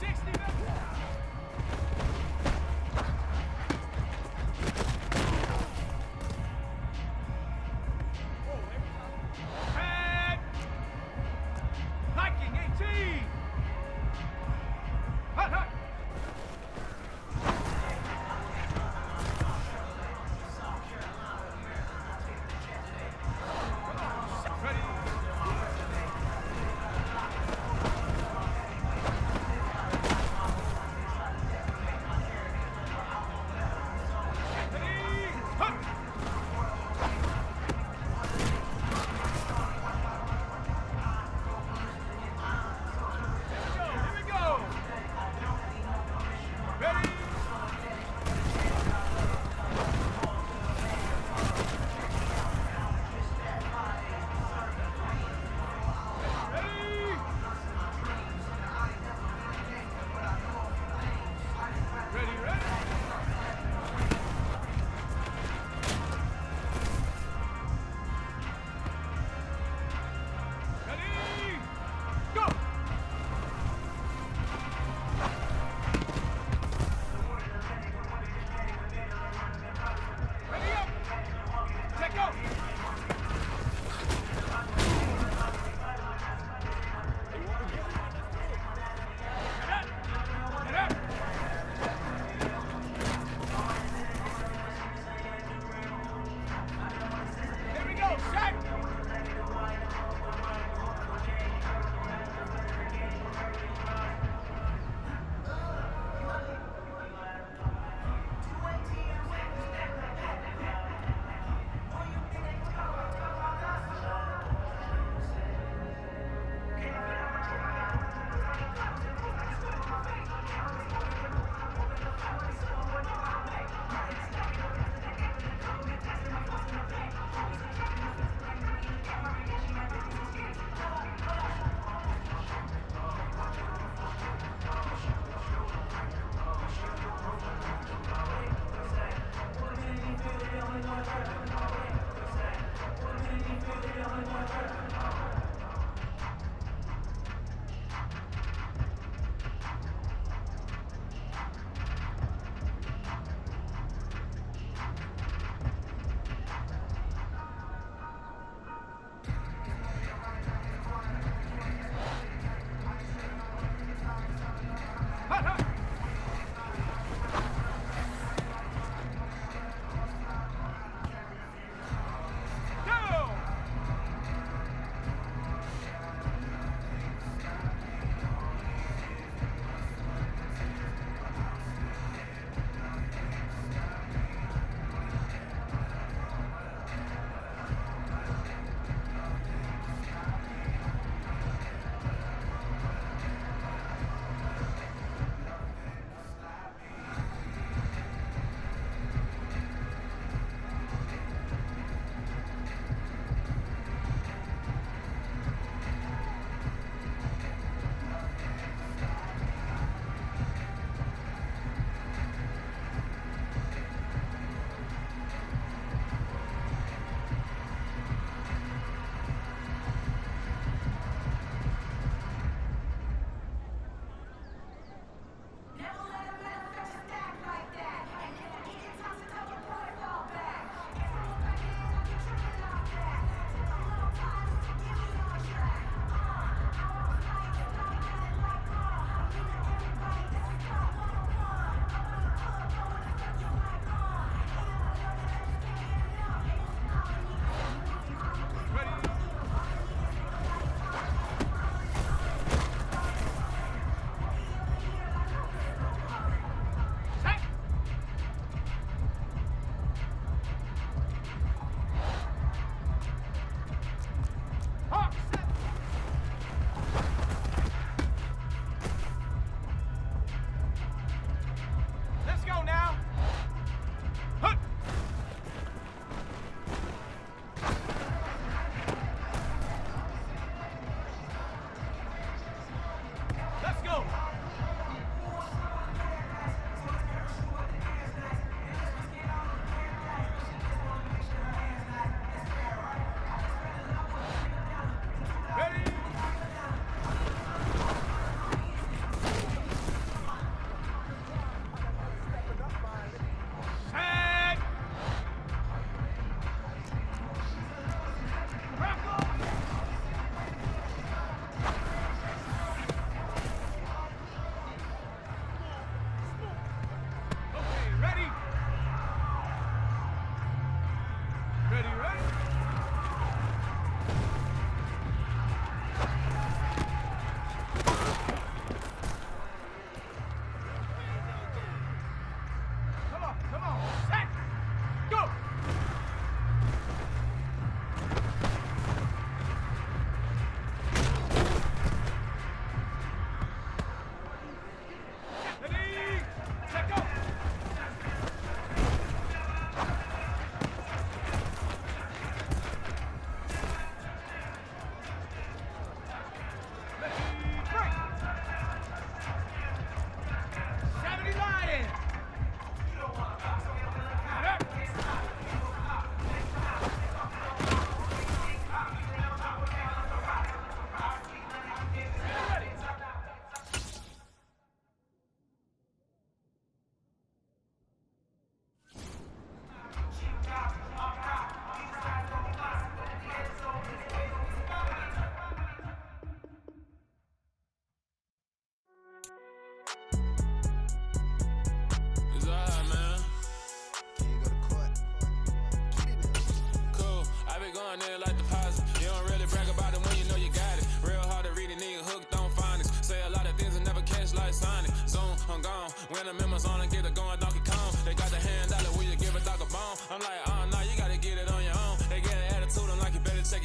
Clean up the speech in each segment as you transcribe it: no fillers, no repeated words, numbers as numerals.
60 minutes. And hiking 18. Hut, hut. Ready.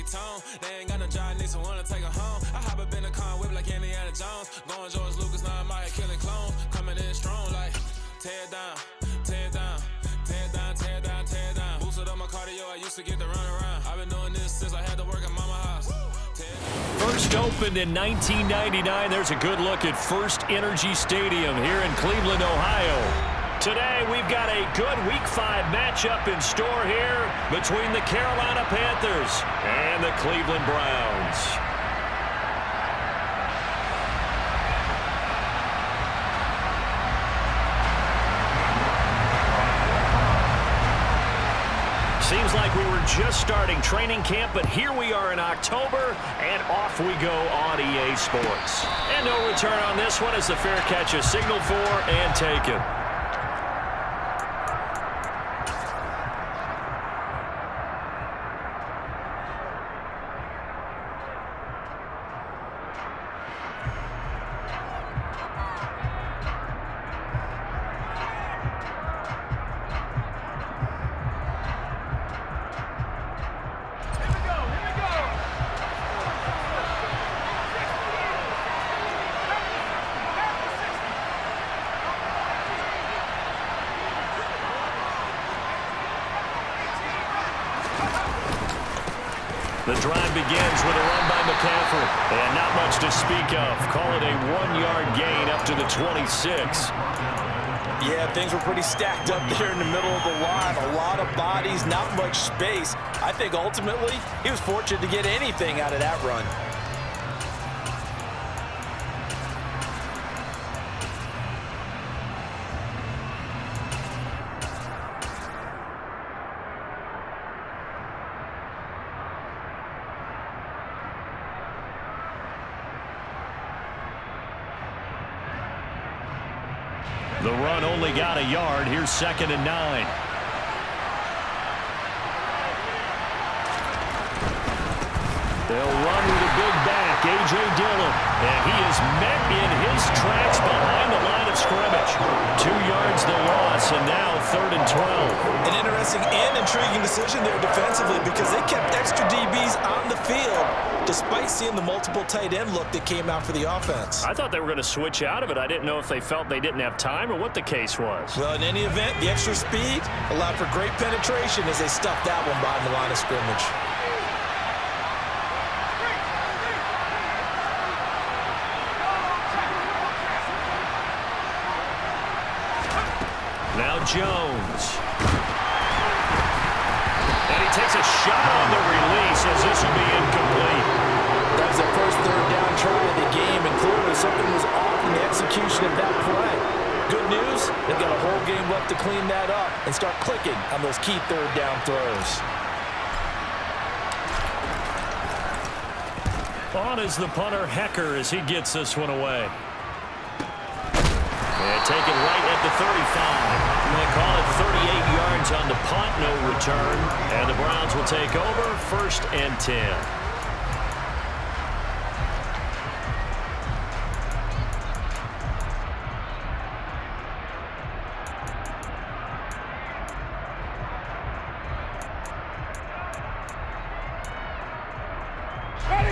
tone. They ain't got no job, need someone to take her home. I hop up in the car, whip like Indiana Jones. Going George Lucas, now I'm out here killing clones. Coming in strong like, tear it down, tear it down, tear it down, tear it down, tear it down. Boosted up my cardio, I used to get to run around. I've been doing this since I had to work at mama house. First opened in 1999. There's a good look at First Energy Stadium here in Cleveland, Ohio. Today, we've got a good Week 5 matchup in store here between the Carolina Panthers and the Cleveland Browns. Seems like we were just starting training camp, but here we are in October, and off we go on EA Sports. And no return on this one as the fair catch is signaled for and taken. The drive begins with a run by McCaffrey, and not much to speak of. Call it a 1-yard gain up to the 26. Yeah, things were pretty stacked up there in the middle of the line. A lot of bodies, not much space. I think ultimately he was fortunate to get anything out of that run. The run only got a yard. Here's 2nd and 9. They'll run with a big back, A.J. Dillon. And he is met in his tracks behind the line of scrimmage. 2 yards the loss, and now 3rd and 12. An interesting and intriguing decision there defensively because they kept extra DBs on the field despite seeing the multiple tight end look that came out for the offense. I thought they were going to switch out of it. I didn't know if they felt they didn't have time or what the case was. Well, in any event, the extra speed allowed for great penetration as they stuffed that one behind the line of scrimmage. Now Jones. And he takes a shot on the release as this will be incomplete. That was the first 3rd down try of the game, and clearly something was off in the execution of that play. Good news, they've got a whole game left to clean that up and start clicking on those key 3rd down throws. On is the punter Hecker as he gets this one away. And taken right at the 35. I'm going to call it 38 yards on the punt, no return. And the Browns will take over, 1st and 10.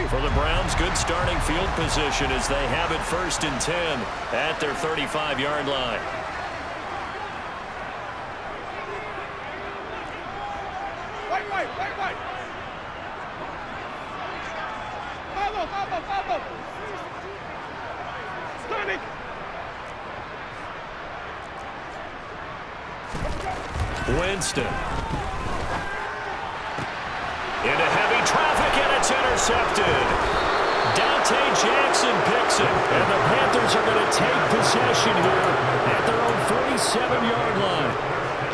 For the Browns, good starting field position as they have it 1st and 10 at their 35-yard line. Wait. Follow. Stunning. Winston. Into heavy traffic, and it's intercepted. Dante Jackson picks it, and the Panthers are going to take possession here at their own 47-yard line.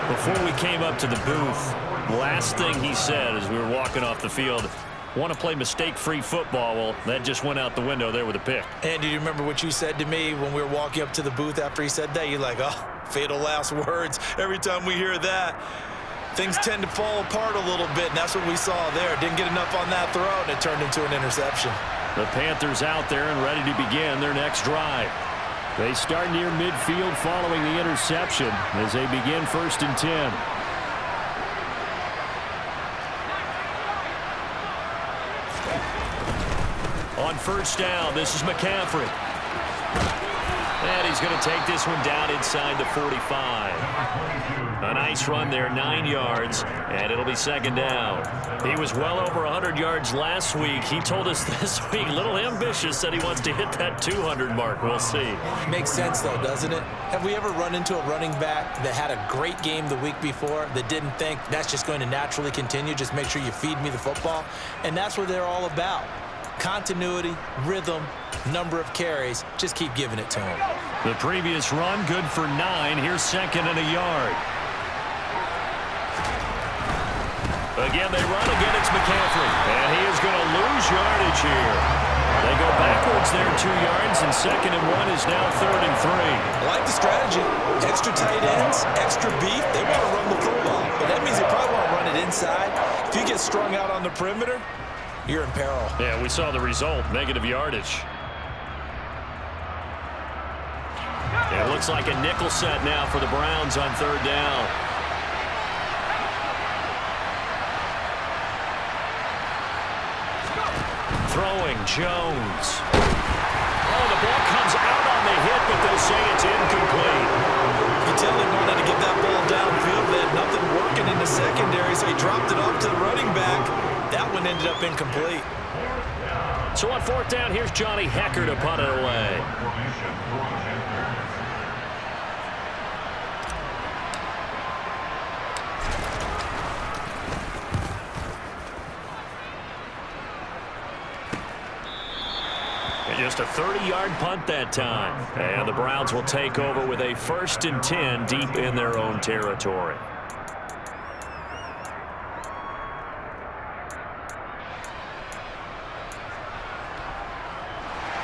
Before we came up to the booth, last thing he said as we were walking off the field, want to play mistake-free football. Well, that just went out the window there with a pick. And do you remember what you said to me when we were walking up to the booth after he said that? You're like, oh, fatal last words. Every time we hear that, things tend to fall apart a little bit, and that's what we saw there. Didn't get enough on that throw, and it turned into an interception. The Panthers out there and ready to begin their next drive. They start near midfield following the interception as they begin 1st and 10. first down. This is McCaffrey. And he's going to take this one down inside the 45. A nice run there, 9 yards, and it'll be second down. He was well over 100 yards last week. He told us this week, a little ambitious, said he wants to hit that 200 mark. We'll see. Makes sense, though, doesn't it? Have we ever run into a running back that had a great game the week before that didn't think that's just going to naturally continue? Just make sure you feed me the football. And that's what they're all about. Continuity, rhythm, number of carries. Just keep giving it to him. The previous run, good for 9. Here's second and a yard. Again, they run. Again, it's McCaffrey. And he is going to lose yardage here. They go backwards there 2 yards, and second and 1 is now third and 3. I like the strategy. Extra tight ends, extra beef. They want to run the football. But that means they probably want to run it inside. If you get strung out on the perimeter, you're in peril. Yeah, we saw the result, negative yardage. It looks like a nickel set now for the Browns on third down. Throwing, Jones. Oh, the ball comes out on the hit, but they'll say it's incomplete. You can tell they wanted to get that ball downfield. They had nothing working in the secondary, so he dropped it off to the running back. That one ended up incomplete. So on fourth down, here's Johnny Hecker to punt it away. Just a 30-yard punt that time. And the Browns will take over with a 1st and 10 deep in their own territory.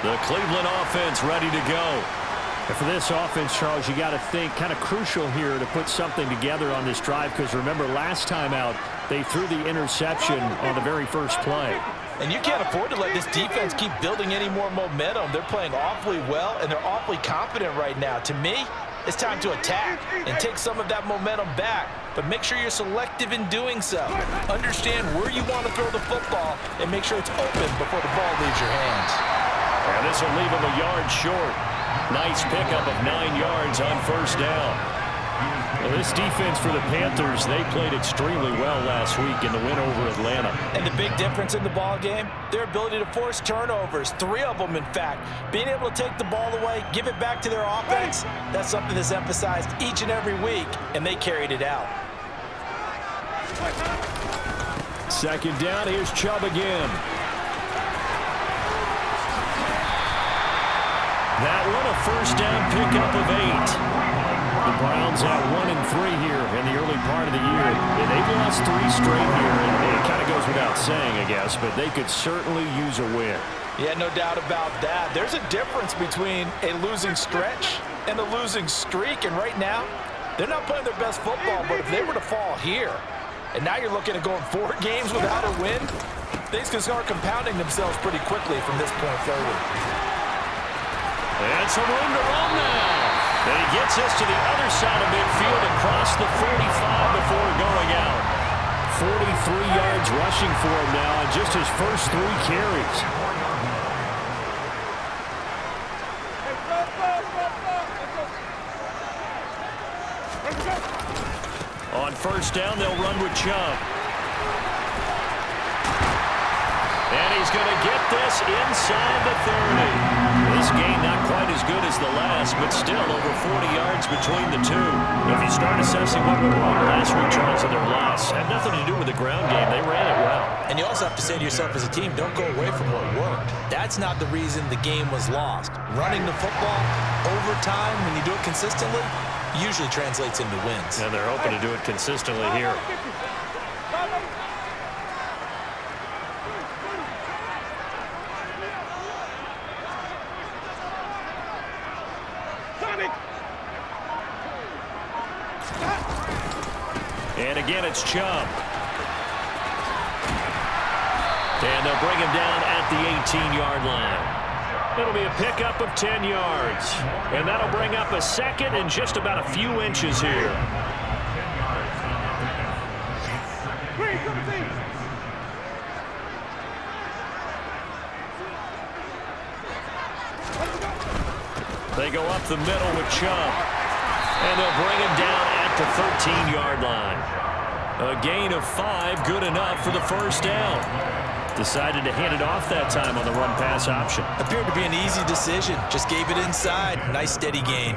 The Cleveland offense ready to go. And for this offense, Charles, you got to think kind of crucial here to put something together on this drive, because remember last time out they threw the interception on the very first play. And you can't afford to let this defense keep building any more momentum. They're playing awfully well, and they're awfully confident right now. To me, it's time to attack and take some of that momentum back. But make sure you're selective in doing so. Understand where you want to throw the football and make sure it's open before the ball leaves your hands. And this will leave him a yard short. Nice pickup of 9 yards on first down. Well, this defense for the Panthers, they played extremely well last week in the win over Atlanta. And the big difference in the ball game, their ability to force turnovers, 3 of them in fact. Being able to take the ball away, give it back to their offense, that's something that's emphasized each and every week, and they carried it out. Second down, here's Chubb again. That one a first down pickup of 8. The Browns at 1-3 here in the early part of the year. And they've lost 3 straight here, and it kind of goes without saying, I guess, but they could certainly use a win. Yeah, no doubt about that. There's a difference between a losing stretch and a losing streak, and right now, they're not playing their best football, but if they were to fall here, and now you're looking at going 4 games without a win, things can start compounding themselves pretty quickly from this point forward. And some room to run now. And he gets us to the other side of midfield across the 45 before going out. 43 yards rushing for him now on just his first 3 carries. On first down, they'll run with Chubb. And he's going to get this inside the 30. This game not quite as good as the last, but still over 40 yards between the two. If you start assessing what went wrong last week, Charles, in their loss, had nothing to do with the ground game. They ran it well. And you also have to say to yourself as a team, don't go away from what worked. That's not the reason the game was lost. Running the football over time, when you do it consistently, usually translates into wins. And they're hoping to do it consistently here. And again, it's Chubb. And they'll bring him down at the 18-yard line. It'll be a pickup of 10 yards. And that'll bring up a second and just about a few inches here. They go up the middle with Chubb. And they'll bring him down at the 13-yard line. A gain of 5, good enough for the first down. Decided to hand it off that time on the run-pass option. Appeared to be an easy decision. Just gave it inside. Nice steady gain.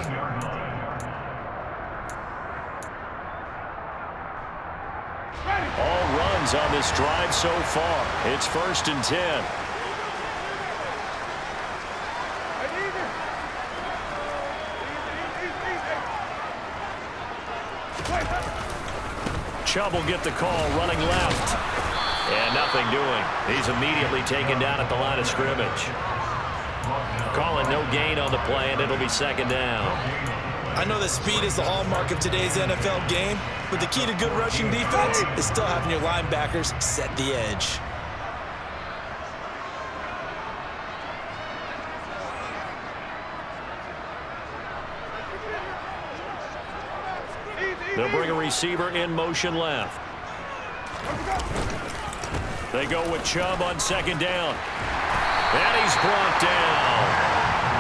All runs on this drive so far. It's 1st and 10. Chubb will get the call running left. And nothing doing. He's immediately taken down at the line of scrimmage. Calling no gain on the play, and it'll be 2nd down. I know that speed is the hallmark of today's NFL game, but the key to good rushing defense is still having your linebackers set the edge. They'll bring a receiver in motion left. They go with Chubb on 2nd down. And he's brought down.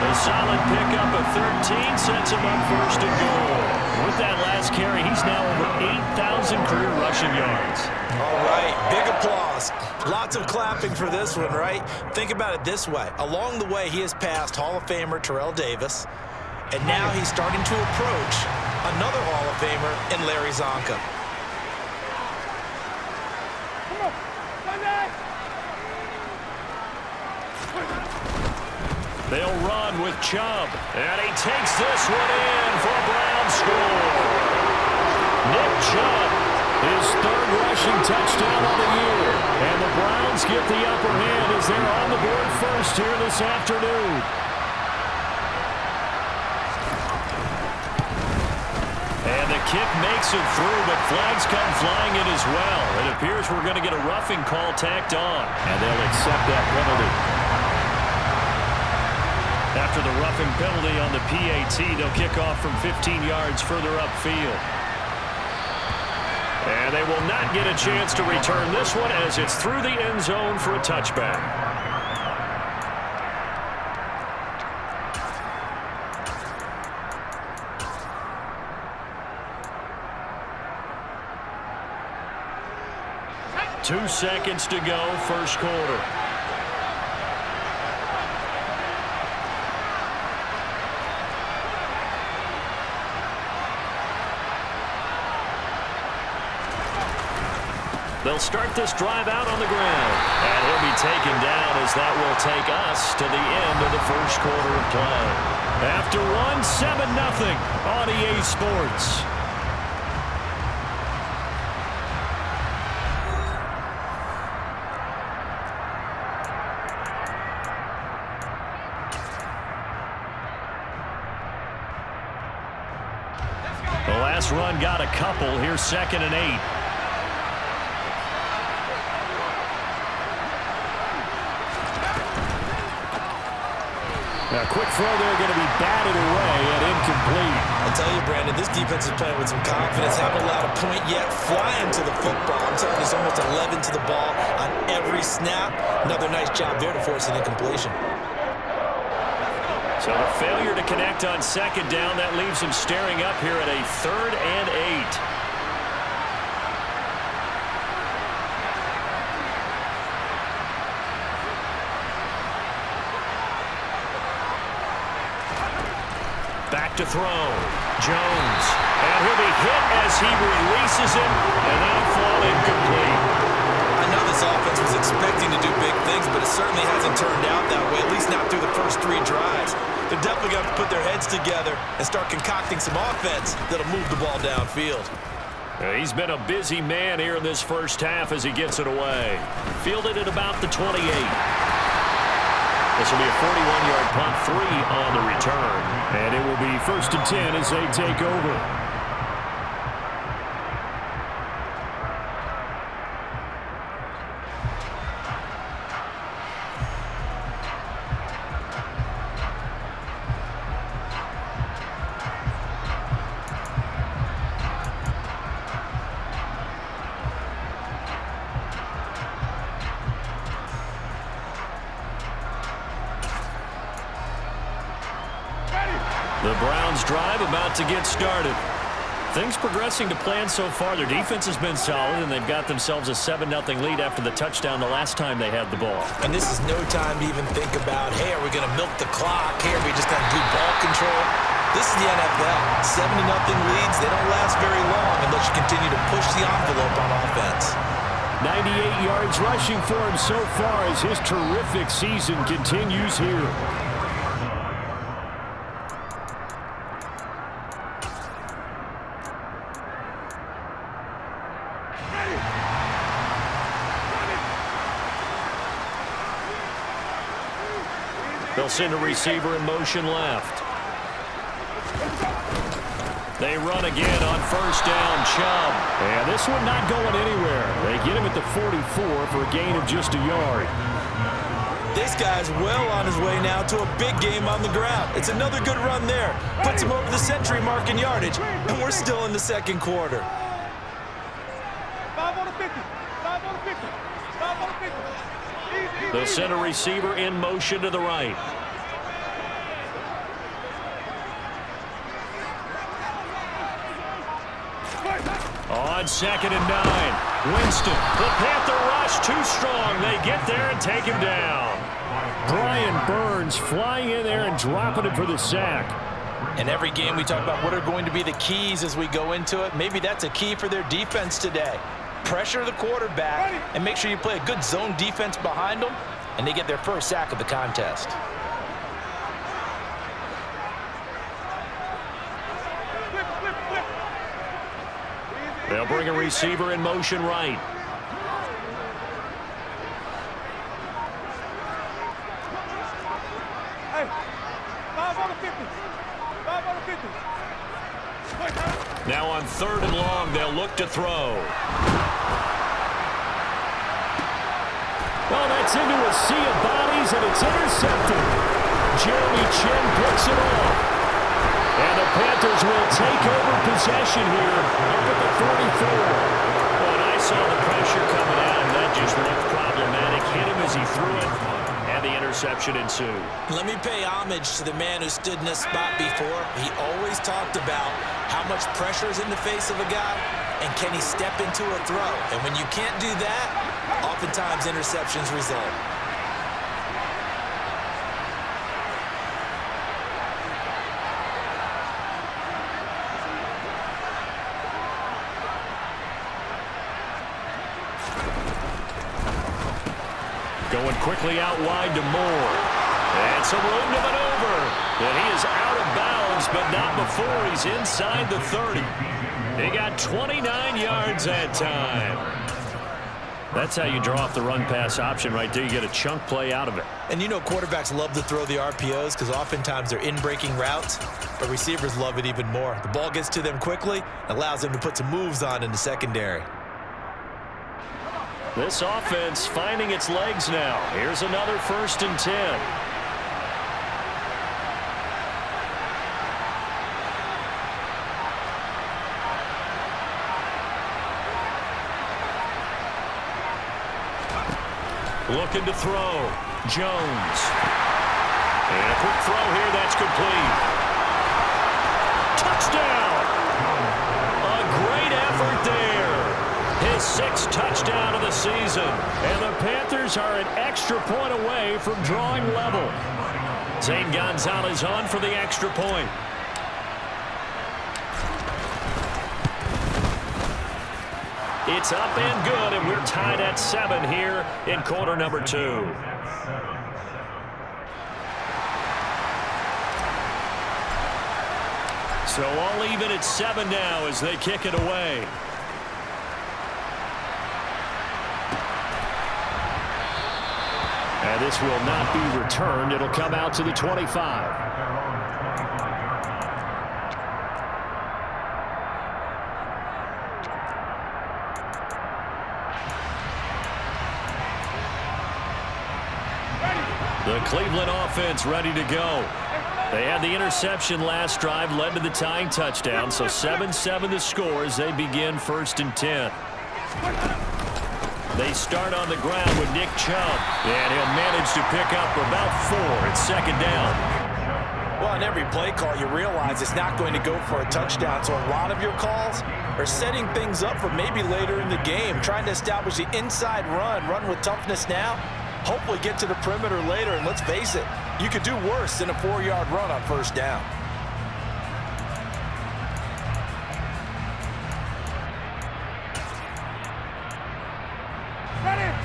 A solid pickup of 13 sets him up 1st and goal. With that last carry, he's now over 8,000 career rushing yards. All right, big applause. Lots of clapping for this one, right? Think about it this way. Along the way, he has passed Hall of Famer Terrell Davis, and now he's starting to approach another Hall of Famer in Larry Zonka. They'll run with Chubb, and he takes this one in for a Browns score. Nick Chubb, his 3rd rushing touchdown of the year, and the Browns get the upper hand as they're on the board first here this afternoon. And the kick makes it through, but flags come flying in as well. It appears we're going to get a roughing call tacked on, and they'll accept that penalty. After the roughing penalty on the PAT, they'll kick off from 15 yards further upfield. And they will not get a chance to return this one as it's through the end zone for a touchback. Two seconds to go, 1st quarter. They'll start this drive out on the ground. And he'll be taken down as that will take us to the end of the 1st quarter of play. After one, 7-0 on EA Sports. The last run got a couple. Here's 2nd and 8. Now, quick throw there, going to be batted away and incomplete. I'll tell you, Brandon, this defense is playing with some confidence. Haven't allowed a point yet. Flying to the football. I'm telling you, it's almost 11 to the ball on every snap. Another nice job there to force an incompletion. So the failure to connect on 2nd down, that leaves him staring up here at a 3rd and 8. Back to throw. Jones. And he'll be hit as he releases him, and that'll fall incomplete. I know this offense was expecting to do big things, but it certainly hasn't turned out that way, at least not through the first 3 drives. They're definitely going to put their heads together and start concocting some offense that'll move the ball downfield. He's been a busy man here in this first half as he gets it away. Fielded at about the 28. This will be a 41-yard punt, 3 on the return. And it will be 1st and 10 as they take over. Ready. The Browns drive about to get started. Things progressing to plan so far. Their defense has been solid, and they've got themselves a 7-0 lead after the touchdown the last time they had the ball. And this is no time to even think about, hey, are we going to milk the clock? Hey, are we just going to do ball control? This is the NFL. 7-0 leads, they don't last very long unless you continue to push the envelope on offense. 98 yards rushing for him so far as his terrific season continues here. They'll send a receiver in motion left. They run again on first down, Chubb. And this one not going anywhere. They get him at the 44 for a gain of just a yard. This guy's well on his way now to a big game on the ground. It's another good run there. Puts him over the century mark in yardage, and we're still in the second quarter. 5 on the 50. 5 on the 50. 5 on the 50. They'll send a receiver in motion to the right. On 2nd and 9, Winston. The Panther rush too strong. They get there and take him down. Brian Burns flying in there and dropping it for the sack. In every game we talk about what are going to be the keys as we go into it. Maybe that's a key for their defense today. Pressure the quarterback and make sure you play a good zone defense behind them, and they get their first sack of the contest. They'll bring a receiver in motion right. Hey, 5 on the 50. 5 on the 50. Now on 3rd and long, they'll look to throw. Well, that's into a sea of bodies, and it's intercepted. Jeremy Chin picks it off. And the Panthers will take over possession here up at the 44. Well, and I saw the pressure coming out, and that just looked problematic. Hit him as he threw it, and the interception ensued. Let me pay homage to the man who stood in this spot before. He always talked about how much pressure is in the face of a guy, and can he step into a throw. And when you can't do that, oftentimes interceptions result. Going quickly out wide to Moore. And some room to maneuver. And he is out of bounds, but not before he's inside the 30. He got 29 yards that time. That's how you draw off the run-pass option right there. You get a chunk play out of it. And you know quarterbacks love to throw the RPOs because oftentimes they're in-breaking routes, but receivers love it even more. The ball gets to them quickly, allows them to put some moves on in the secondary. This offense finding its legs now. Here's another 1st and 10. Looking to throw. Jones. And a quick throw here. That's complete. Touchdown. A great effort there. His 6th touchdown of the season. And the Panthers are an extra point away from drawing level. Zane Gonzalez on for the extra point. It's up and good, and we're tied at 7 here in quarter number 2. So all even at 7 now as they kick it away. And this will not be returned. It'll come out to the 25. The Cleveland offense ready to go. They had the interception last drive, led to the tying touchdown. So 7-7 the score as they begin 1st and 10. They start on the ground with Nick Chubb. And he'll manage to pick up about 4 at 2nd down. Well, on every play call, you realize it's not going to go for a touchdown. So a lot of your calls are setting things up for maybe later in the game, trying to establish the inside run with toughness now, hopefully get to the perimeter later. And let's face it, you could do worse than a 4-yard run on first down.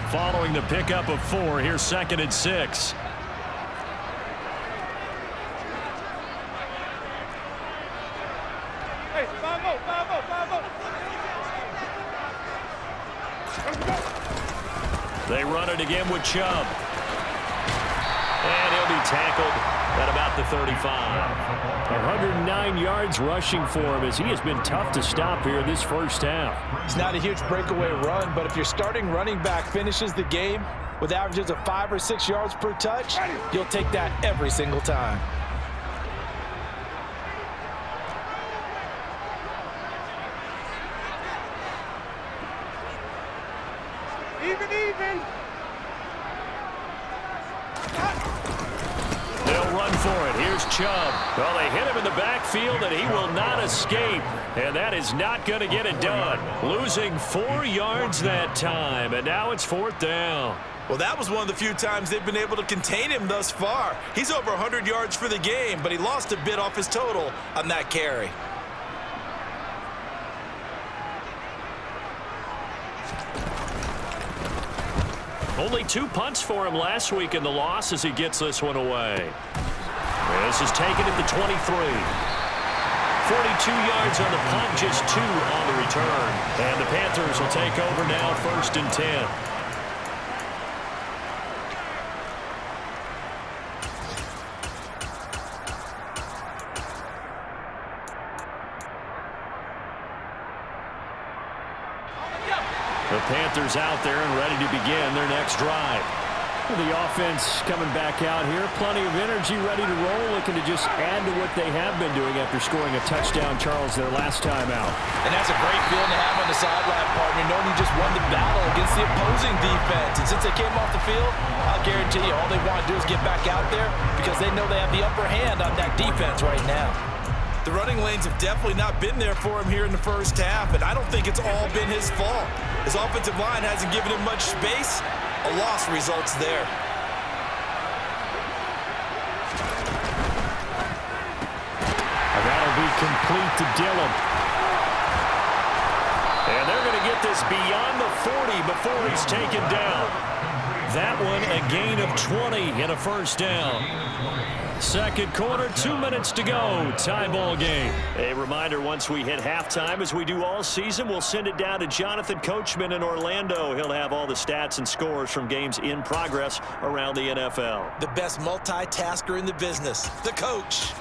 Following the pickup of 4, here's 2nd and 6. Hey, 5-0, 5-0, 5-0. They run it again with Chubb. And he'll be tackled at about the 35. 109 yards rushing for him as he has been tough to stop here this first half. It's not a huge breakaway run, but if your starting running back finishes the game with averages of 5 or 6 yards per touch, you'll take that every single time. Even. They'll run for it. Here's Chubb. Well, they hit him in the backfield, and he will not escape. And that is not going to get it done. Losing 4 yards that time, and now it's 4th down. Well, that was one of the few times they've been able to contain him thus far. He's over 100 yards for the game, but he lost a bit off his total on that carry. Only 2 punts for him last week in the loss as he gets this one away. This is taken at the 23. 42 yards on the punt, just 2 on the return. And the Panthers will take over now, 1st and 10. The Panthers out there and ready to begin their next drive. The offense coming back out here. Plenty of energy, ready to roll, looking to just add to what they have been doing after scoring a touchdown, Charles, their last time out. And that's a great feeling to have on the sideline, partner, knowing you just won the battle against the opposing defense. And since they came off the field, I'll guarantee you all they want to do is get back out there because they know they have the upper hand on that defense right now. The running lanes have definitely not been there for him here in the first half, and I don't think it's all been his fault. His offensive line hasn't given him much space. A loss results there. And that'll be complete to Dillon. And they're going to get this beyond the 40 before he's taken down. That one a gain of 20 and a first down. Second quarter, 2 minutes to go. Tie ball game. A reminder, once we hit halftime, as we do all season, we'll send it down to Jonathan Coachman in Orlando. He'll have all the stats and scores from games in progress around the NFL. The best multitasker in the business, the coach.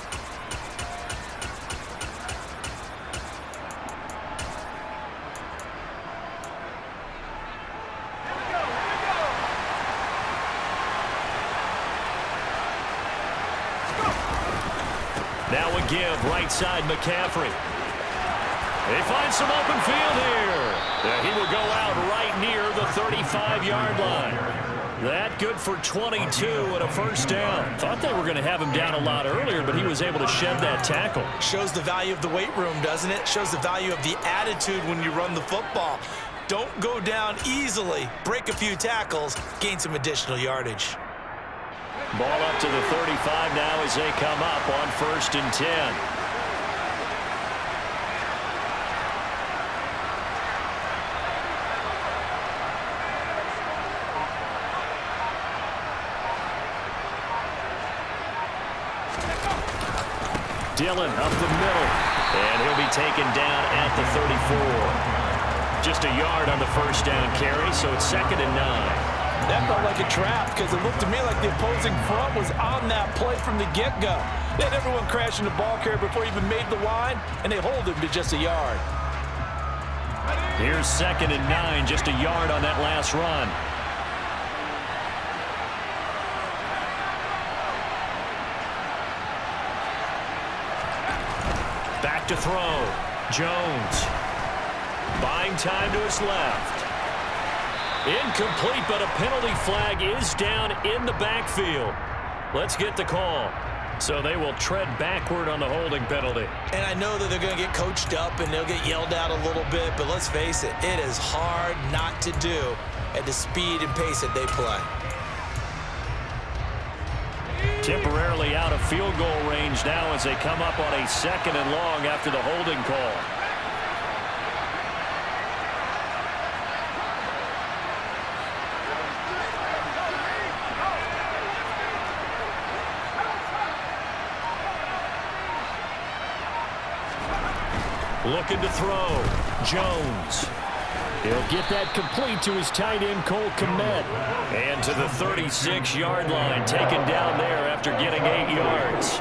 Now a give, right side, McCaffrey. They find some open field here. He will go out right near the 35-yard line. That good for 22 and a first down. Thought they were going to have him down a lot earlier, but he was able to shed that tackle. Shows the value of the weight room, doesn't it? Shows the value of the attitude when you run the football. Don't go down easily. Break a few tackles, gain some additional yardage. Ball up to the 35 now as they come up on 1st and 10. Dillon up the middle, and he'll be taken down at the 34. Just a yard on the first down carry, so it's 2nd and 9. That felt like a trap because it looked to me like the opposing front was on that play from the get-go. They had everyone crashing the ball carrier before he even made the line, and they hold him to just a yard. Here's 2nd and 9, just a yard on that last run. Back to throw. Jones. Buying time to his left. Incomplete, but a penalty flag is down in the backfield. Let's get the call. So they will tread backward on the holding penalty. And I know that they're going to get coached up and they'll get yelled at a little bit, but let's face it, it is hard not to do at the speed and pace that they play. Temporarily out of field goal range now as they come up on a 2nd and long after the holding call. Looking to throw. Jones. He'll get that complete to his tight end, Cole Kmet. And to the 36-yard line, taken down there after getting 8 yards.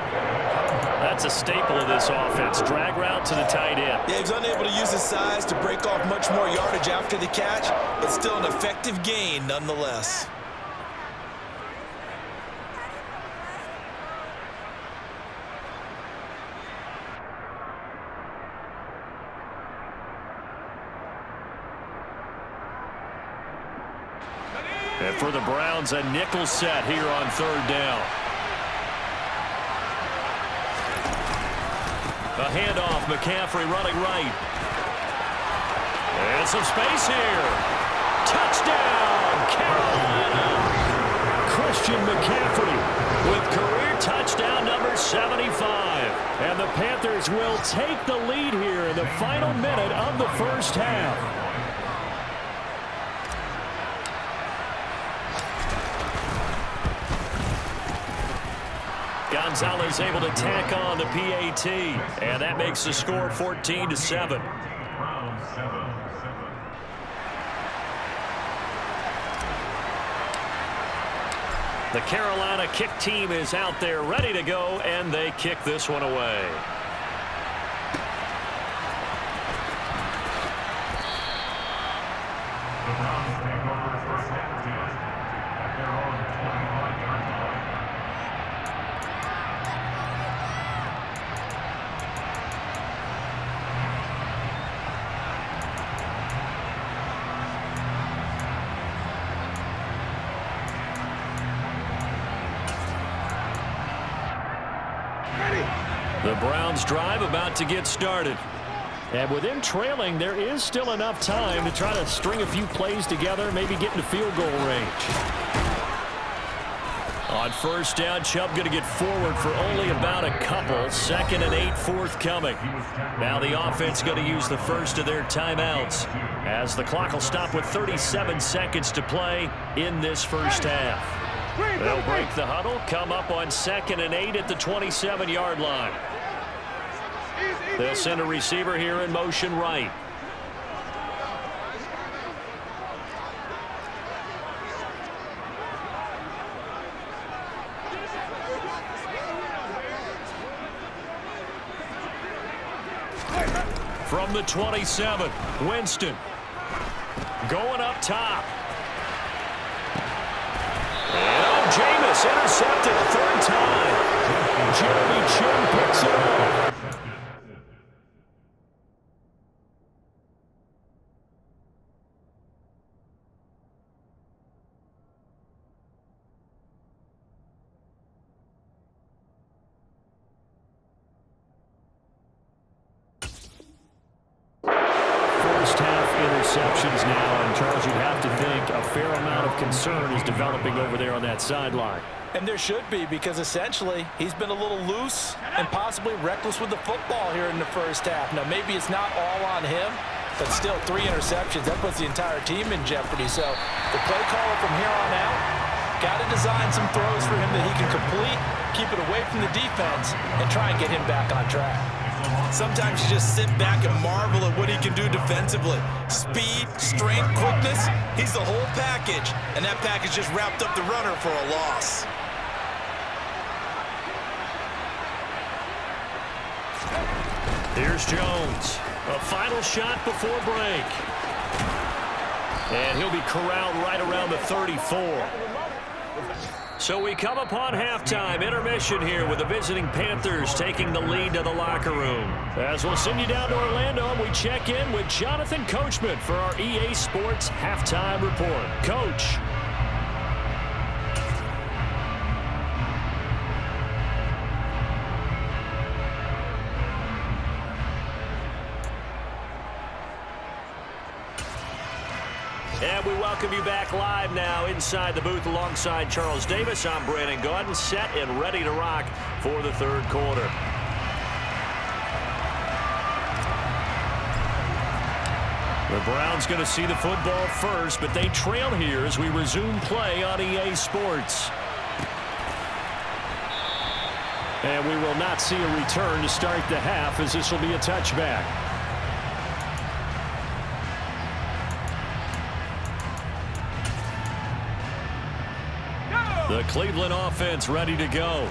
That's a staple of this offense. Drag route to the tight end. Yeah, he's unable to use his size to break off much more yardage after the catch, but still an effective gain nonetheless. And for the Browns, a nickel set here on 3rd down. A handoff, McCaffrey running right. And some space here. Touchdown, Carolina. Christian McCaffrey with career touchdown number 75. And the Panthers will take the lead here in the final minute of the 1st half. Gonzalez able to tack on the PAT, and that makes the score 14-7. The Carolina kick team is out there ready to go, and they kick this one away. The Browns drive about to get started. And with them trailing, there is still enough time to try to string a few plays together, maybe get into field goal range. On 1st down, Chubb going to get forward for only about a couple. 2nd and 8 forthcoming. Now the offense going to use the first of their timeouts as the clock will stop with 37 seconds to play in this 1st half. They'll break the huddle, come up on 2nd and 8 at the 27-yard line. They'll send a receiver here in motion right. From the 27, Winston going up top. And Jameis intercepted a 3rd time. Jeremy Chin picks it up. Interceptions now, and Charles, you'd have to think a fair amount of concern is developing over there on that sideline. And there should be, because essentially he's been a little loose and possibly reckless with the football here in the 1st half. Now maybe it's not all on him, but still 3 interceptions. That puts the entire team in jeopardy. So the play caller from here on out got to design some throws for him that he can complete, keep it away from the defense, and try and get him back on track. Sometimes you just sit back and marvel at what he can do defensively. Speed, strength, quickness, he's the whole package. And that package just wrapped up the runner for a loss. Here's Jones. A final shot before break. And he'll be corralled right around the 34. So we come upon halftime, intermission here with the visiting Panthers taking the lead to the locker room. As we'll send you down to Orlando, and we check in with Jonathan Coachman for our EA Sports Halftime Report. Coach. And we welcome you back live now inside the booth alongside Charles Davis. I'm Brandon Gaudin, set and ready to rock for the third quarter. The Browns going to see the football first, but they trail here as we resume play on EA Sports. And we will not see a return to start the half, as this will be a touchback. The Cleveland offense ready to go.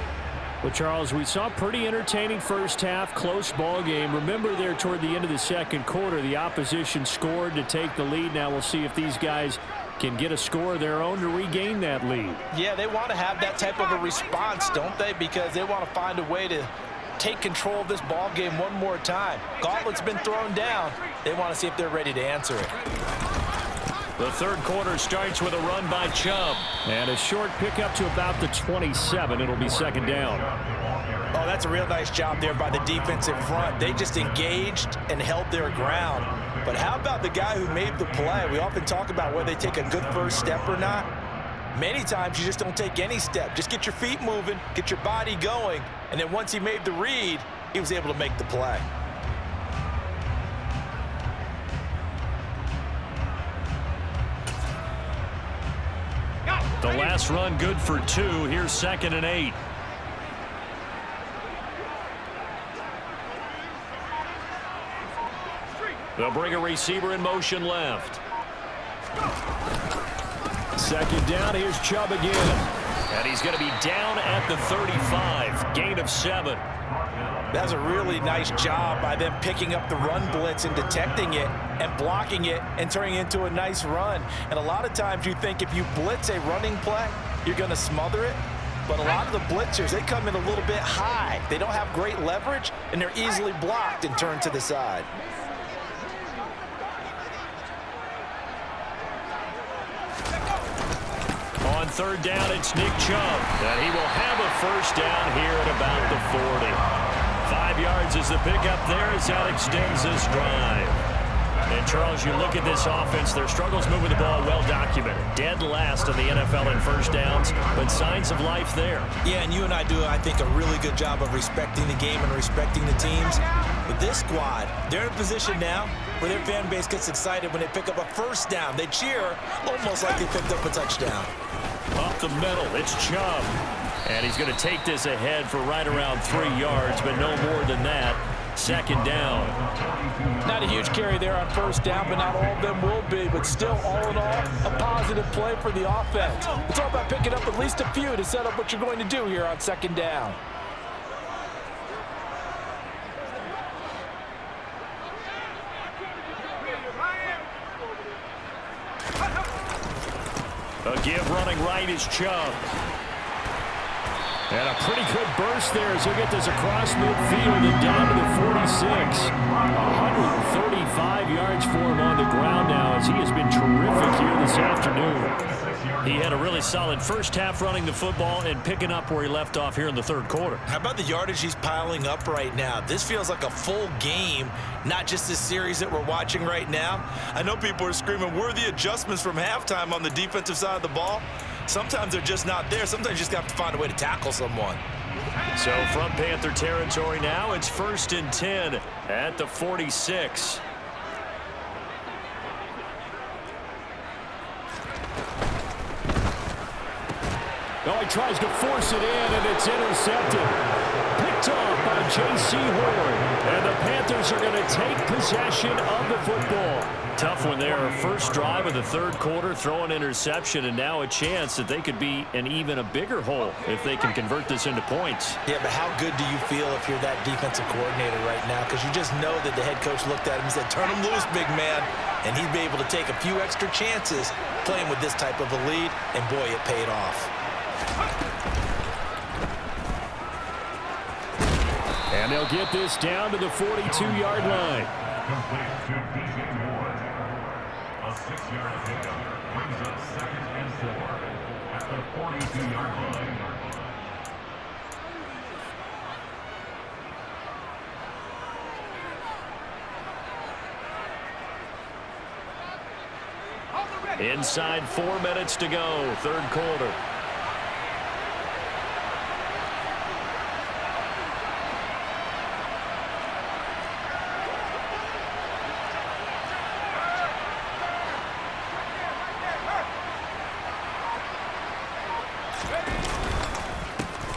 Well, Charles, we saw a pretty entertaining first half, close ball game. Remember there toward the end of the second quarter, the opposition scored to take the lead. Now we'll see if these guys can get a score of their own to regain that lead. Yeah, they want to have that type of a response, don't they? Because they want to find a way to take control of this ball game one more time. Gauntlet's been thrown down. They want to see if they're ready to answer it. The third quarter starts with a run by Chubb. And a short pickup to about the 27. It'll be second down. Oh, that's a real nice job there by the defensive front. They just engaged and held their ground. But how about the guy who made the play? We often talk about whether they take a good first step or not. Many times you just don't take any step. Just get your feet moving, get your body going, and then once he made the read, he was able to make the play. The last run good for 2. Here's 2nd and 8. They'll bring a receiver in motion left. Second down. Here's Chubb again. And he's going to be down at the 35. Gain of 7. That's a really nice job by them picking up the run blitz and detecting it and blocking it and turning it into a nice run. And a lot of times you think if you blitz a running play, you're going to smother it. But a lot of the blitzers, they come in a little bit high. They don't have great leverage, and they're easily blocked and turned to the side. On third down, it's Nick Chubb. And he will have a first down here at about the 40. 5 yards is the pickup there as that extends this drive. And, Charles, you look at this offense, their struggles moving the ball well documented. Dead last in the NFL in first downs, but signs of life there. Yeah, and you and I do, I think, a really good job of respecting the game and respecting the teams. But this squad, they're in a position now where their fan base gets excited when they pick up a first down. They cheer almost like they picked up a touchdown. Up the middle, it's Chubb. And he's going to take this ahead for right around 3 yards, but no more than that. Second down. Not a huge carry there on first down, but not all of them will be. But still, all in all, a positive play for the offense. It's all about picking up at least a few to set up what you're going to do here on second down. A give running right is Chubb. And a pretty good burst there as he'll get this across midfield and down to the 46. 135 yards for him on the ground now as he has been terrific here this afternoon. He had a really solid first half running the football and picking up where he left off here in the third quarter. How about the yardage he's piling up right now? This feels like a full game, not just this series that we're watching right now. I know people are screaming, where are the adjustments from halftime on the defensive side of the ball? Sometimes they're just not there. Sometimes you just have to find a way to tackle someone. So from Panther territory now, it's 1st and 10 at the 46. Oh, he tries to force it in, and it's intercepted. Picked off by J.C. Horn. And the Panthers are going to take possession of the football. Tough one there. First drive of the third quarter, throw an interception, and now a chance that they could be in even a bigger hole if they can convert this into points. Yeah, but how good do you feel if you're that defensive coordinator right now? Because you just know that the head coach looked at him and said, turn him loose, big man. And he'd be able to take a few extra chances playing with this type of a lead, and boy, it paid off. And they'll get this down to the 42-yard line. A 6-yard pickup brings up 2nd and 4 at the 42-yard line. On the Inside 4 minutes to go, third quarter.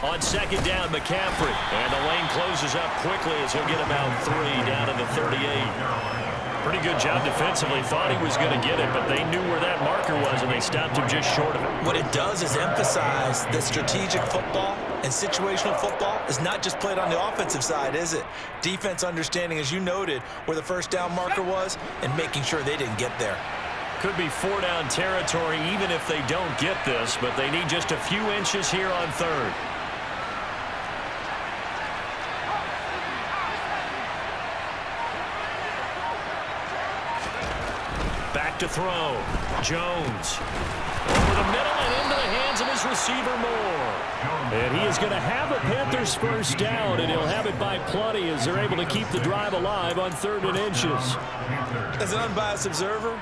On second down, McCaffrey. And the lane closes up quickly as he'll get about 3 down to the 38. Pretty good job defensively. Thought he was going to get it, but they knew where that marker was, and they stopped him just short of it. What it does is emphasize that strategic football and situational football is not just played on the offensive side, is it? Defense understanding, as you noted, where the first down marker was and making sure they didn't get there. Could be 4-down territory even if they don't get this, but they need just a few inches here on third. Back to throw. Jones. Over the middle and into the hands of his receiver Moore. And he is going to have a Panthers first down, and he'll have it by plenty as they're able to keep the drive alive on 3rd and inches. As an unbiased observer,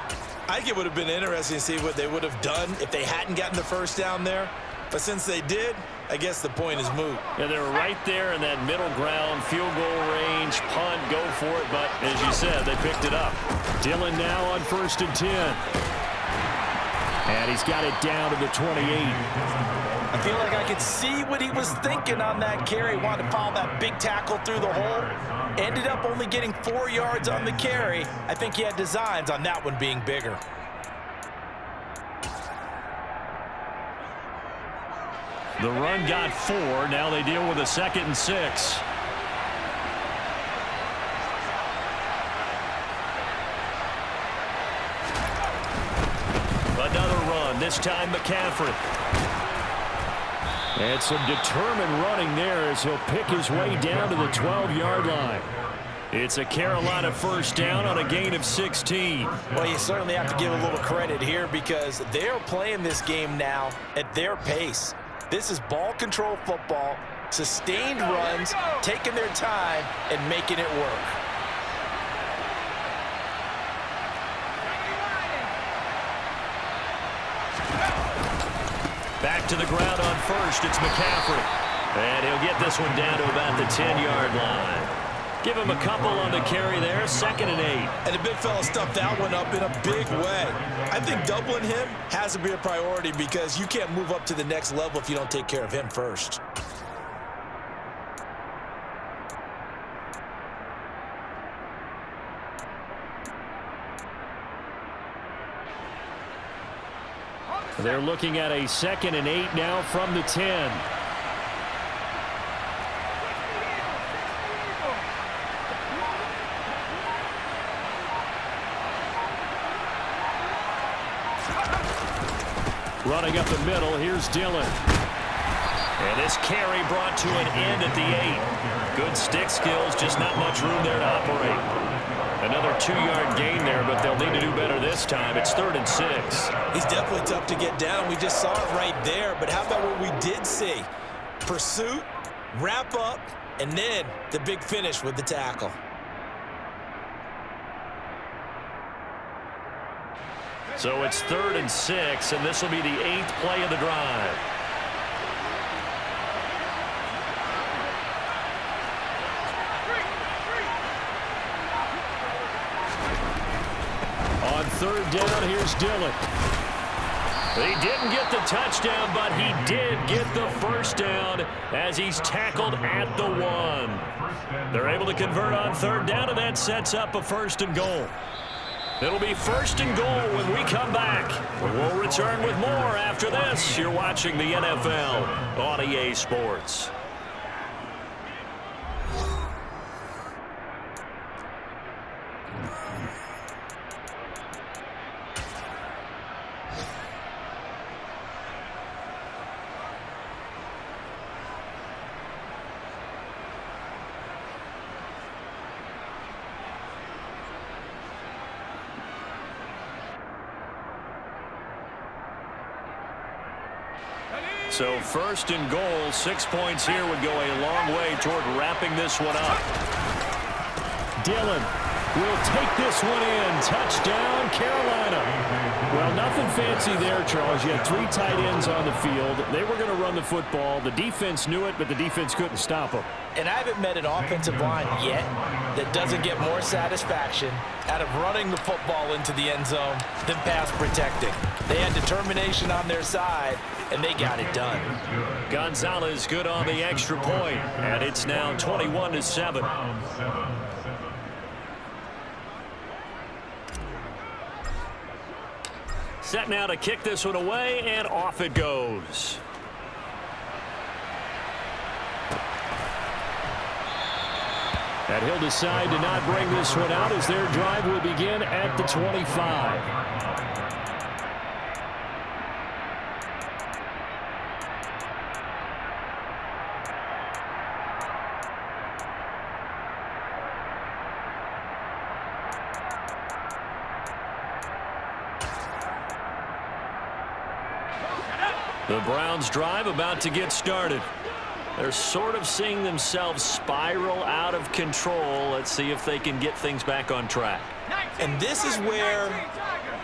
I think it would have been interesting to see what they would have done if they hadn't gotten the first down there. But since they did, I guess the point is moot. Yeah, they're right there in that middle ground, field goal range, punt, go for it. But as you said, they picked it up. Dillon now on 1st and 10. And he's got it down to the 28. I feel like I could see what he was thinking on that carry. Wanted to follow that big tackle through the hole. Ended up only getting 4 yards on the carry. I think he had designs on that one being bigger. The run got 4. Now they deal with a 2nd and 6. Another run, this time McCaffrey. And some determined running there as he'll pick his way down to the 12-yard line. It's a Carolina first down on a gain of 16. Well, you certainly have to give a little credit here because they're playing this game now at their pace. This is ball control football, sustained runs, taking their time, and making it work. Back to the ground on 1st, it's McCaffrey. And he'll get this one down to about the 10-yard line. Give him a couple on the carry there, 2nd and 8. And the big fella stuffed that one up in a big way. I think doubling him has to be a priority because you can't move up to the next level if you don't take care of him first. They're looking at a 2nd and 8 now from the 10. Running up the middle, here's Dillon. And this carry brought to an end at the 8. Good stick skills, just not much room there to operate. Another 2-yard gain there, but they'll need to do better this time. It's 3rd and 6. He's definitely tough to get down. We just saw it right there. But how about what we did see? Pursuit, wrap up, and then the big finish with the tackle. So it's 3rd and 6, and this will be the 8th play of the drive. On 3rd down, here's Dillon. He didn't get the touchdown, but he did get the first down as he's tackled at the 1. They're able to convert on 3rd down, and that sets up a 1st and goal. It'll be 1st and goal when we come back. We'll return with more after this. You're watching the NFL on EA Sports. So 1st and goal, 6 points here would go a long way toward wrapping this one up. Dillon will take this one in. Touchdown, Carolina. Well, nothing fancy there, Charles. You had 3 tight ends on the field. They were going to run the football. The defense knew it, but the defense couldn't stop them. And I haven't met an offensive line yet that doesn't get more satisfaction out of running the football into the end zone than pass protecting. They had determination on their side, and they got it done. Gonzalez good on the extra point, and it's now 21-7. Set now to kick this one away, and off it goes. And he'll decide to not bring this one out as their drive will begin at the 25. The Browns drive about to get started. They're sort of seeing themselves spiral out of control. Let's see if they can get things back on track. And this is where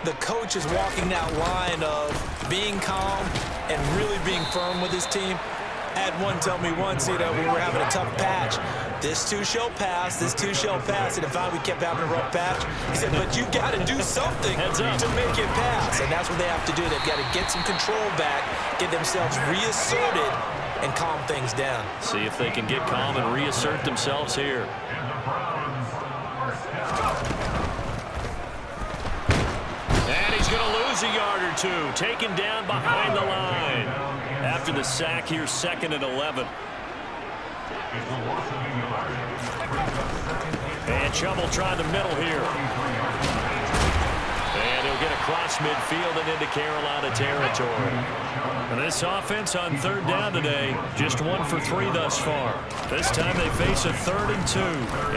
the coach is walking that line of being calm and really being firm with his team. I had one tell me once, we were having a tough patch. This too shall pass, this too shall pass. And if we kept having a rough patch, he said, but you got to do something to make it pass. And that's what they have to do. They've got to get some control back, get themselves reasserted, and calm things down. See if they can get calm and reassert themselves here. And he's going to lose a yard or 2. Taken down behind the line. After the sack here, 2nd and 11. And Chubb will try the middle here. And he'll get across midfield and into Carolina territory. And this offense on 3rd down today, just 1 for 3 thus far. This time they face a 3rd and 2.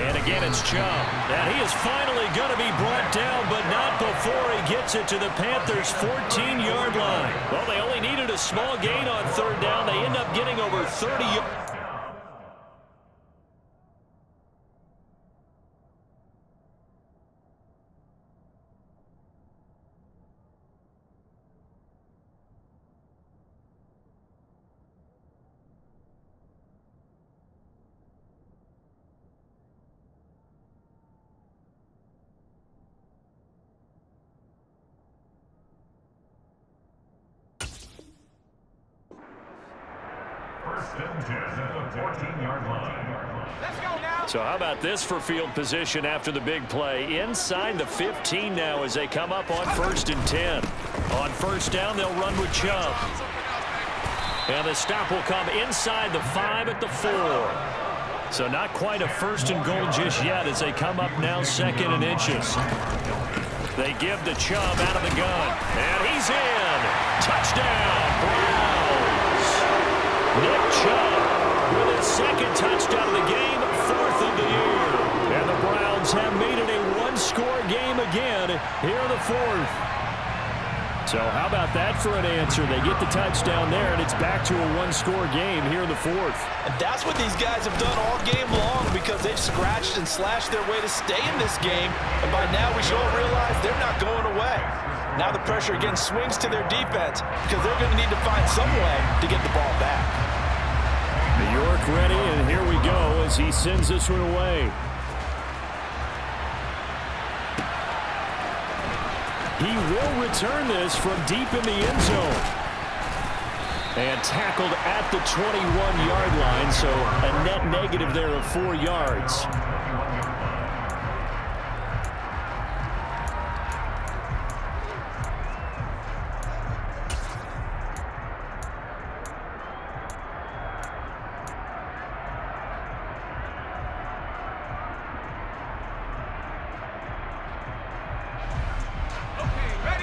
And again, it's Chubb. And he is finally going to be brought down, but not before he gets it to the Panthers' 14-yard line. Well, they only needed a small gain on 3rd down. They end up getting over 30 yards. So how about this for field position after the big play? Inside the 15 now as they come up on 1st and 10. On 1st down, they'll run with Chubb. And the stop will come inside the 5 at the 4. So not quite a 1st and goal just yet as they come up now 2nd and inches. They give to Chubb out of the gun. And he's in. Touchdown, Browns. Nick Chubb with his 2nd touchdown of the game, 4th of the year. And the Browns have made it a 1-score game again here in the 4th. So how about that for an answer? They get the touchdown there, and it's back to a 1-score game here in the 4th. And that's what these guys have done all game long because they've scratched and slashed their way to stay in this game. And by now we should all realize they're not going away. Now the pressure again swings to their defense because they're going to need to find some way to get the ball back. New York ready, and here we go as he sends this one away. He will return this from deep in the end zone. And tackled at the 21-yard line, so a net negative there of 4 yards.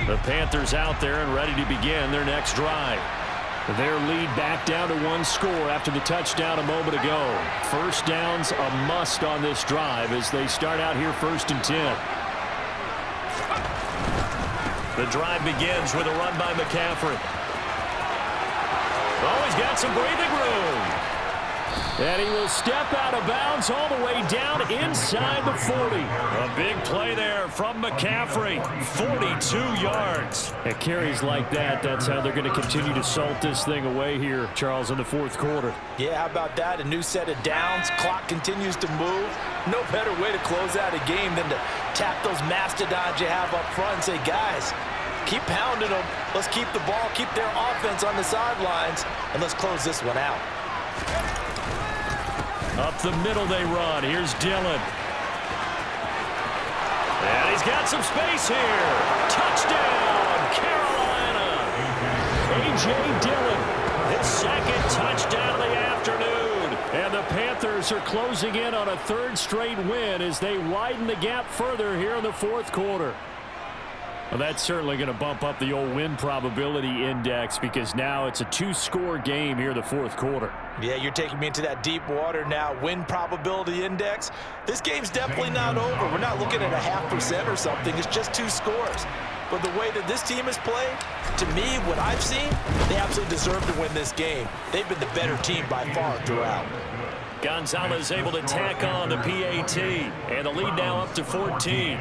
The Panthers out there and ready to begin their next drive. Their lead back down to 1 score after the touchdown a moment ago. 1st down's a must on this drive as they start out here 1st and 10. The drive begins with a run by McCaffrey. Oh, he's got some breathing room. And he will step out of bounds all the way down inside the 40. A big play there from McCaffrey. 42 yards. At carries like that, that's how they're going to continue to salt this thing away here, Charles, in the fourth quarter. Yeah, how about that? A new set of downs. Clock continues to move. No better way to close out a game than to tap those mastodons you have up front and say, guys, keep pounding them. Let's keep the ball, keep their offense on the sidelines, and let's close this one out. Up the middle they run. Here's Dillon. And he's got some space here. Touchdown, Carolina. A.J. Dillon, his second touchdown of the afternoon. And the Panthers are closing in on a third straight win as they widen the gap further here in the fourth quarter. Well, that's certainly going to bump up the old win probability index because now it's a two-score game here in the fourth quarter. Yeah, you're taking me into that deep water now. Win probability index. This game's definitely not over. We're not looking at a 0.5% or something. It's just 2 scores. But the way that this team has played, to me, what I've seen, they absolutely deserve to win this game. They've been the better team by far throughout. Gonzalez able to tack on the PAT. And the lead now up to 14.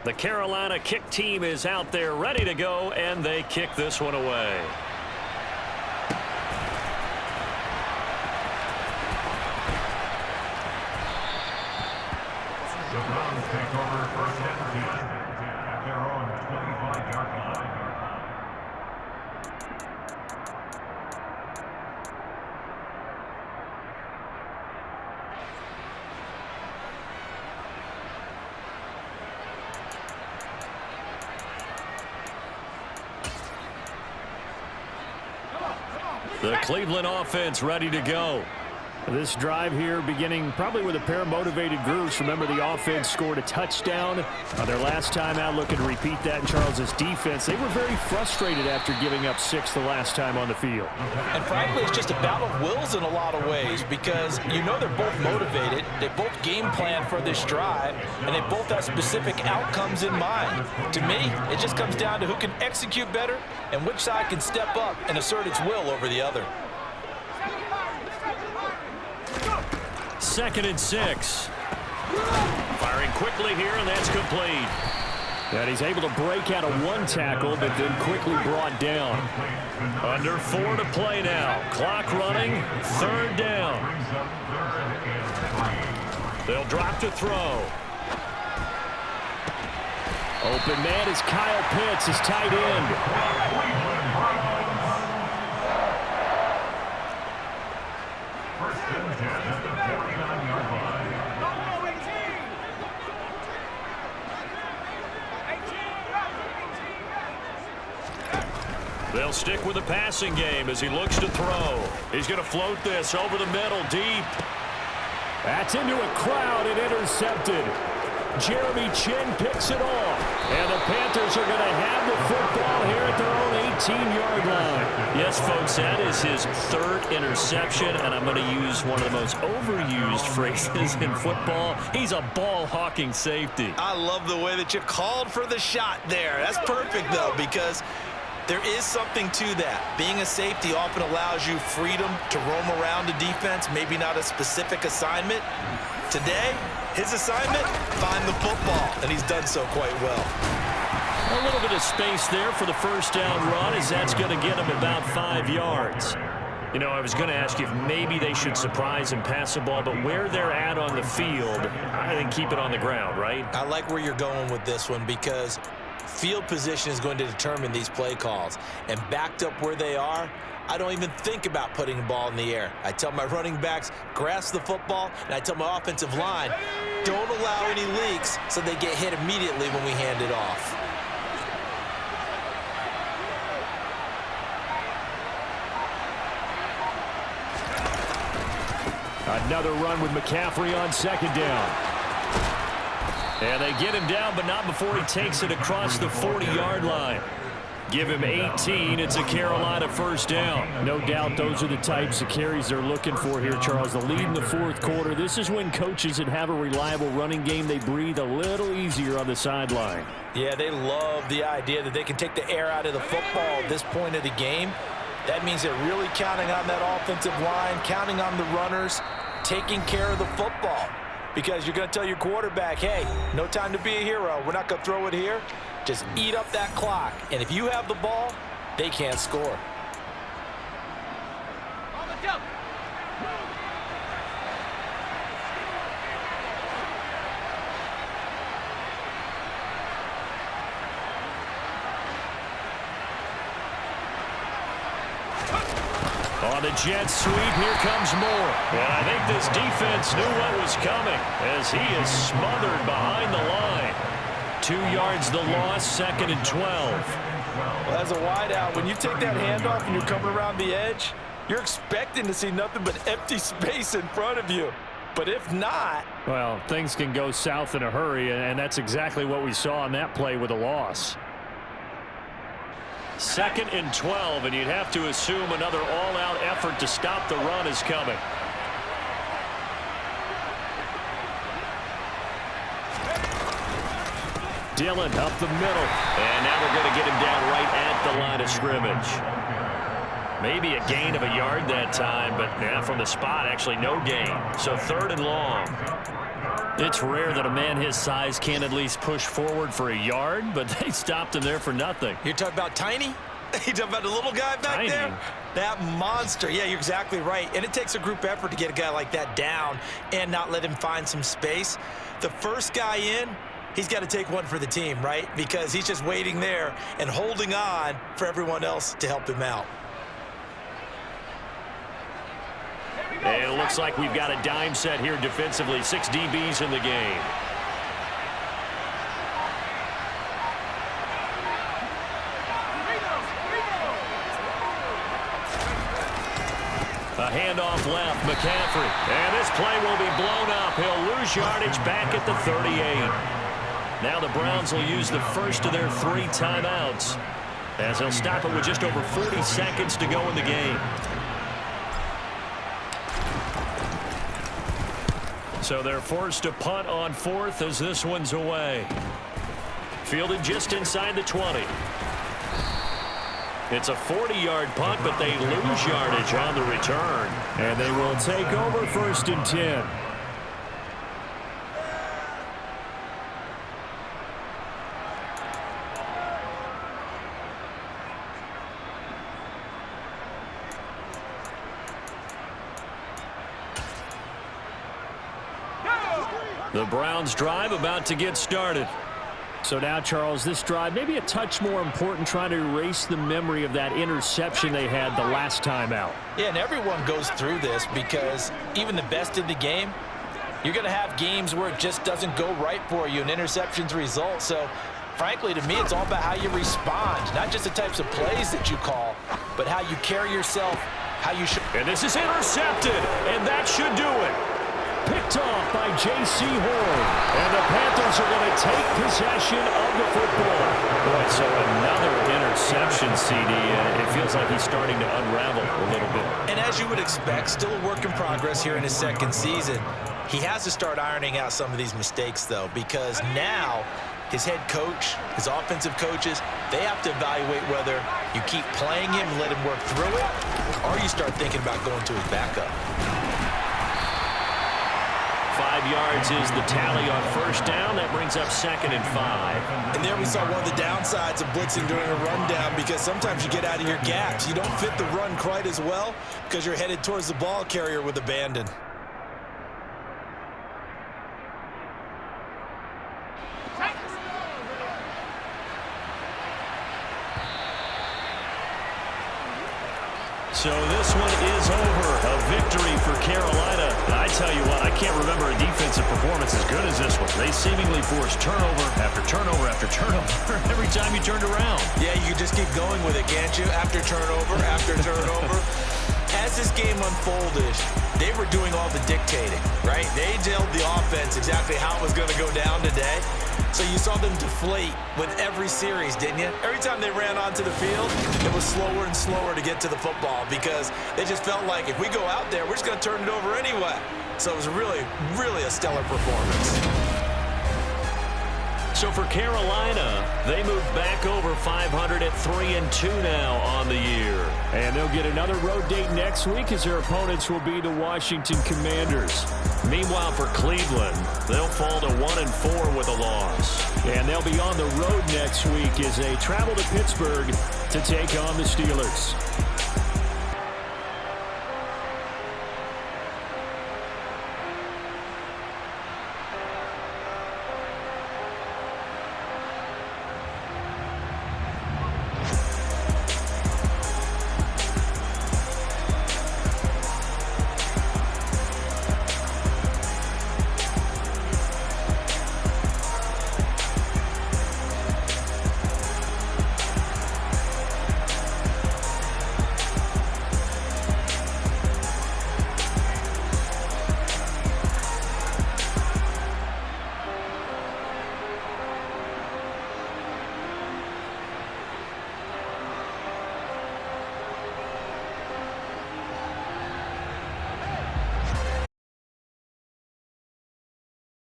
The Carolina kick team is out there ready to go, and they kick this one away. The Browns take over first and 10 at their own 25-yard line. The Cleveland offense ready to go. This drive here beginning probably with a pair of motivated groups. Remember, the offense scored a touchdown their last time out, looking to repeat that in Charles's defense. They were very frustrated after giving up 6 the last time on the field. And frankly, it's just a battle of wills in a lot of ways because you know they're both motivated. They both game plan for this drive, and they both have specific outcomes in mind. To me, it just comes down to who can execute better and which side can step up and assert its will over the other. 2nd and 6. Firing quickly here, and that's complete. And he's able to break out of 1 tackle, but then quickly brought down. Under 4 to play now. Clock running. 3rd down. They'll drop to throw. Open man is Kyle Pitts, his tight end. They'll stick with the passing game as he looks to throw. He's going to float this over the middle deep. That's into a crowd and intercepted. Jeremy Chin picks it off. And the Panthers are going to have the football here at their own 18-yard line. Yes, folks, that is his 3rd interception, and I'm going to use one of the most overused phrases in football. He's a ball-hawking safety. I love the way that you called for the shot there. That's perfect, though, because there is something to that. Being a safety often allows you freedom to roam around the defense, maybe not a specific assignment. Today, his assignment, find the football, and he's done so quite well. A little bit of space there for the first down run as that's going to get him about 5 yards. You know, I was going to ask you if maybe they should surprise and pass the ball, but where they're at on the field, I think keep it on the ground, right? I like where you're going with this one because field position is going to determine these play calls. And backed up where they are, I don't even think about putting the ball in the air. I tell my running backs, grasp the football, and I tell my offensive line, don't allow any leaks so they get hit immediately when we hand it off. Another run with McCaffrey on 2nd down. And they get him down, but not before he takes it across the 40-yard line. Give him 18. It's a Carolina first down. No doubt those are the types of carries they're looking for here, Charles. The lead in the fourth quarter. This is when coaches that have a reliable running game, they breathe a little easier on the sideline. Yeah, they love the idea that they can take the air out of the football at this point of the game. That means they're really counting on that offensive line, counting on the runners, taking care of the football. Because you're going to tell your quarterback, hey, no time to be a hero. We're not going to throw it here. Just eat up that clock. And if you have the ball, they can't score. On the jet sweep, here comes more. And I think this defense knew what was coming as he is smothered behind the line. 2 yards the loss, 2nd and 12. Well, as a wideout, when you take that handoff and you're coming around the edge, you're expecting to see nothing but empty space in front of you. But if not... Well, things can go south in a hurry, and that's exactly what we saw on that play with a loss. 2nd and 12, and you'd have to assume another all-out effort to stop the run is coming. Dillon up the middle. And now they're going to get him down right at the line of scrimmage. Maybe a gain of a yard that time, but from the spot, actually no gain. So 3rd and long. It's rare that a man his size can't at least push forward for a yard, but they stopped him there for nothing. You're talking about Tiny? You're talking about the little guy back there? That monster. Yeah, you're exactly right. And it takes a group effort to get a guy like that down and not let him find some space. The first guy in, he's got to take one for the team, right? Because he's just waiting there and holding on for everyone else to help him out. And it looks like we've got a dime set here defensively. 6 DBs in the game. A handoff left, McCaffrey. And this play will be blown up. He'll lose yardage back at the 38. Now the Browns will use the first of their 3 timeouts as they'll stop it with just over 40 seconds to go in the game. So they're forced to punt on 4th as this one's away. Fielded just inside the 20. It's a 40-yard punt, but they lose yardage on the return. And they will take over 1st and 10. The Browns drive about to get started. So now, Charles, this drive maybe a touch more important, trying to erase the memory of that interception they had the last time out. Yeah, and everyone goes through this because even the best in the game, you're going to have games where it just doesn't go right for you and interceptions result. So, frankly, to me, it's all about how you respond, not just the types of plays that you call, but how you carry yourself, how you should. And this is intercepted, and that should do it. Picked off by J.C. Horn. And the Panthers are going to take possession of the football. Boy, so another interception, CD. It feels like he's starting to unravel a little bit. And as you would expect, still a work in progress here in his 2nd season. He has to start ironing out some of these mistakes, though, because now his head coach, his offensive coaches, they have to evaluate whether you keep playing him and let him work through it, or you start thinking about going to his backup. 5 yards is the tally on 1st down. That brings up 2nd and 5. And there we saw one of the downsides of blitzing during a rundown, because sometimes you get out of your gaps. You don't fit the run quite as well because you're headed towards the ball carrier with abandon. So this one is over. A victory for Carolina. I tell you what, I can't remember a defensive performance as good as this one. They seemingly forced turnover after turnover after turnover every time you turned around. Yeah, you can just keep going with it, can't you? After turnover, after turnover. As this game unfolded, they were doing all the dictating, right? They told the offense exactly how it was going to go down today. So you saw them deflate with every series, didn't you? Every time they ran onto the field, it was slower and slower to get to the football because they just felt like if we go out there, we're just going to turn it over anyway. So it was really, really a stellar performance. So for Carolina, they move back over 500 at 3-2 now on the year. And they'll get another road date next week as their opponents will be the Washington Commanders. Meanwhile, for Cleveland, they'll fall to 1-4 with a loss. And they'll be on the road next week as they travel to Pittsburgh to take on the Steelers.